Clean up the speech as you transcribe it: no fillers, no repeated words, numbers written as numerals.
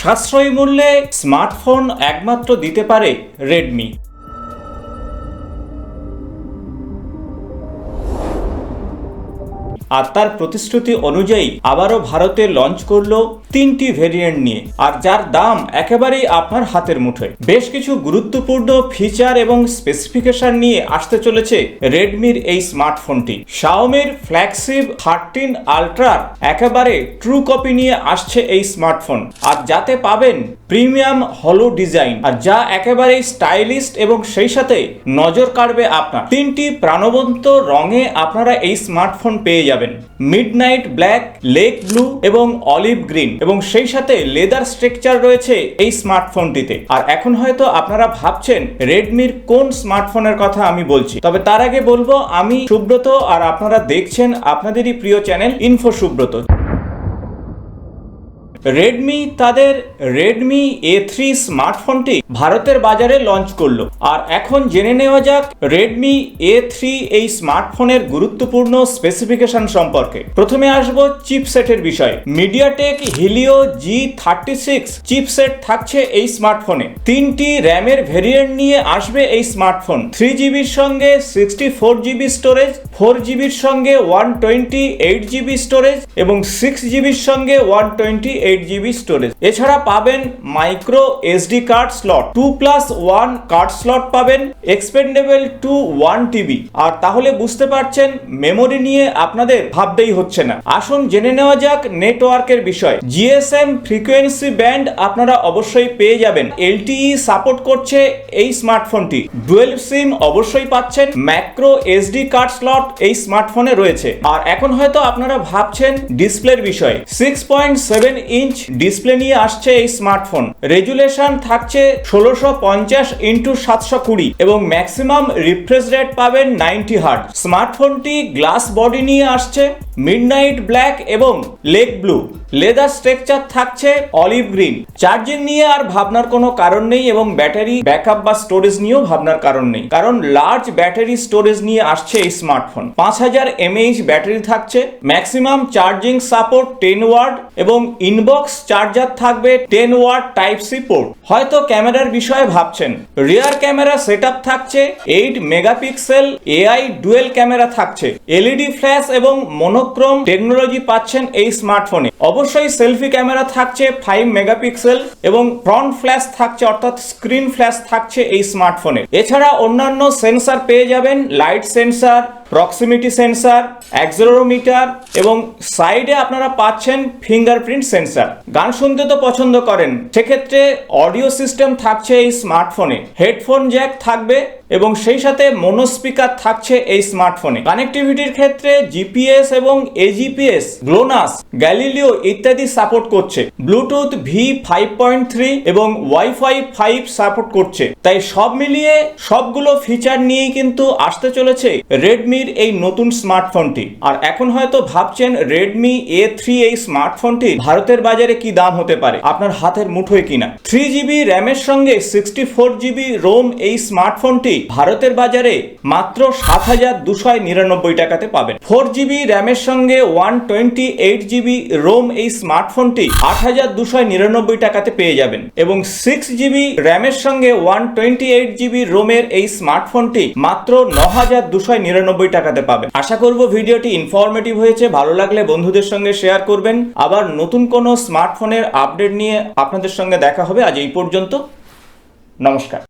সাশ্রয়ী মূল্যে স্মার্টফোন একমাত্র দিতে পারে রেডমি। আর তার প্রতিশ্রুতি অনুযায়ী আবারও ভারতে লঞ্চ করলো 3টি ভেরিয়েন্ট নিয়ে, আর যার দাম একেবারেই আপনার হাতের মুঠোয়। বেশ কিছু গুরুত্বপূর্ণ ফিচার এবং স্পেসিফিকেশন নিয়ে আসতে চলেছে রেডমির এই স্মার্টফোনটি। শাওমির ফ্ল্যাগশিপ 13 আলট্রার একেবারে ট্রু কপি নিয়ে আসছে এই স্মার্টফোন, আর যাতে পাবেন প্রিমিয়াম হলো ডিজাইন, আর যা একেবারেই স্টাইলিশ এবং সেই সাথে নজর কাড়বে আপনার। 3টি প্রাণবন্ত রঙে আপনারা এই স্মার্টফোন পেয়ে যাবেন। মিডনাইট ব্ল্যাক, লেক ব্লু এবং অলিভ গ্রিন, এবং সেই সাথে লেদার স্ট্রাকচার রয়েছে এই স্মার্টফোনটিতে। আর এখন হয়তো আপনারা ভাবছেন রেডমির কোন স্মার্টফোনের কথা আমি বলছি, তবে তার আগে বলবো আমি সুব্রত, আর আপনারা দেখছেন আপনাদেরই প্রিয় চ্যানেল ইনফো সুব্রত। রেডমি তাদের রেডমি A3 স্মার্টফোনটি ভারতের বাজারে লঞ্চ করলো। আর এখন জেনে নেওয়া যাক রেডমি A3 এই স্মার্টফোনের গুরুত্বপূর্ণ স্পেসিফিকেশন সম্পর্কে। প্রথমে আসবো চিপসেটের বিষয়ে। মিডিয়াটেক হিলিও G36 চিপসেট থাকছে এই স্মার্টফোনে। 3টি র্যামের ভেরিয়েন্ট নিয়ে আসবে এই স্মার্টফোন। 3GBর সঙ্গে 64GB স্টোরেজ, 4GBর সঙ্গে 128GB স্টোরেজ এবং 6GBর সঙ্গে 128GB স্টোরেজ। এছাড়া পাবেন micro SD card slot, 2+1 card slot পাবেন, এক্সপেন্ডেবল টু 1TB। আর তাহলে বুঝতে পারছেন মেমোরি নিয়ে আপনাদের ভাবতেই হচ্ছে না। আসুন জেনে নেওয়া যাক নেটওয়ার্কের বিষয়। GSM ফ্রিকোয়েন্সি ব্যান্ড আপনারা অবশ্যই পেয়ে যাবেন। LTE সাপোর্ট করছে এই স্মার্টফোনটি। ডুয়েল সিম অবশ্যই পাচ্ছেন। ম্যাক্রো SD কার্ড স্লট এই স্মার্টফোনে রয়েছে। আর এখন হয়তো আপনারা ভাবছেন ডিসপ্লের বিষয়ে। 6.7 ইঞ্চ ডিসপ্লে নিয়ে আসছে এই স্মার্টফোন। রেজুলেশন থাকছে 1650x720 এবং ম্যাক্সিমাম রিফ্রেশ রেট পাবেন 90 হার্টজ। স্মার্টফোনটি গ্লাস বডি নিয়ে আসছে। মিডনাইট ব্ল্যাক এবং লেক ব্লু, লেদার স্ট্রাকচার থাকছে অলিভ গ্রিন। চার্জিং নিয়ে আর ভাবনার কোনো কারণ নেই এবং ব্যাটারি ব্যাকআপ বা স্টোরেজ নিয়েও ভাবনার কারণ নেই, কারণ লার্জ ব্যাটারি স্টোরেজ নিয়ে আসছে এই স্মার্টফোন। 5000 mAh ব্যাটারি থাকছে। ম্যাক্সিমাম চার্জিং সাপোর্ট 10 ওয়াট এবং ইনবক্স চার্জার থাকবে 10 ওয়াট টাইপ সি পোর্ট। হয়তো ক্যামেরার বিষয়ে ভাবছেন। রিয়ার ক্যামেরা সেটআপ থাকছে 8 মেগাপিক্সেল AI ডুয়েল ক্যামেরা থাকছে। LED ফ্ল্যাশ এবং মনোক্রোম টেকনোলজি পাচ্ছেন এই স্মার্টফোনে। অবশ্যই সেলফি ক্যামেরা থাকছে 5 মেগাপিক্সেল এবং ফ্রন্ট ফ্ল্যাশ থাকছে, অর্থাৎ স্ক্রিন ফ্ল্যাশ থাকছে এই স্মার্টফোনে। এছাড়া অন্যান্য সেন্সর পেয়ে যাবেন, light sensor, proximity sensor, accelerometer এবং সাইডে আপনারা পাচ্ছেন ফিঙ্গারপ্রিন্ট সেন্সর। গান শুনতে তো পছন্দ করেন, সেক্ষেত্রে অডিও সিস্টেম থাকছে এই স্মার্টফোনে। হেডফোন জ্যাক থাকবে এবং সেই সাথে মোনো স্পিকার থাকছে এই স্মার্টফোনে। কানেক্টিভিটির ক্ষেত্রে জিপিএস এবং এজিপিএস, গ্লোনাস, গ্যালিলিও ইত্যাদি সাপোর্ট করছে। ব্লুটুথ V5.3 এবং ওয়াইফাই 5 সাপোর্ট করছে। তাই সব মিলিয়ে সবগুলো ফিচার নিয়েই কিন্তু আসতে চলেছে রেডমির এই নতুন স্মার্টফোনটি। আর এখন হয়তো ভাবছেন রেডমি A3 এই স্মার্টফোনটি ভারতের বাজারে কি দাম হতে পারে, আপনার হাতের মুঠোয় কিনা। 3GB র্যামের সঙ্গে 64GB রোম এই স্মার্টফোনটি ভারতের বাজারে মাত্র 7299 টাকাতে পাবেন। 4GB র্যামের সঙ্গে 128GB রোম এই স্মার্টফোনটি 8299 টাকাতে পেয়ে যাবেন এবং 6GB র্যামের সঙ্গে 128GB রোমের এই স্মার্টফোনটি মাত্র 9299 টাকাতে পাবেন। আশা করব ভিডিওটি ইনফরমেটিভ হয়েছে। ভালো লাগলে বন্ধুদের সঙ্গে শেয়ার করবেন। আবার নতুন কোনো স্মার্টফোনের আপডেট নিয়ে আপনাদের সঙ্গে দেখা হবে। আজ এই পর্যন্ত, নমস্কার।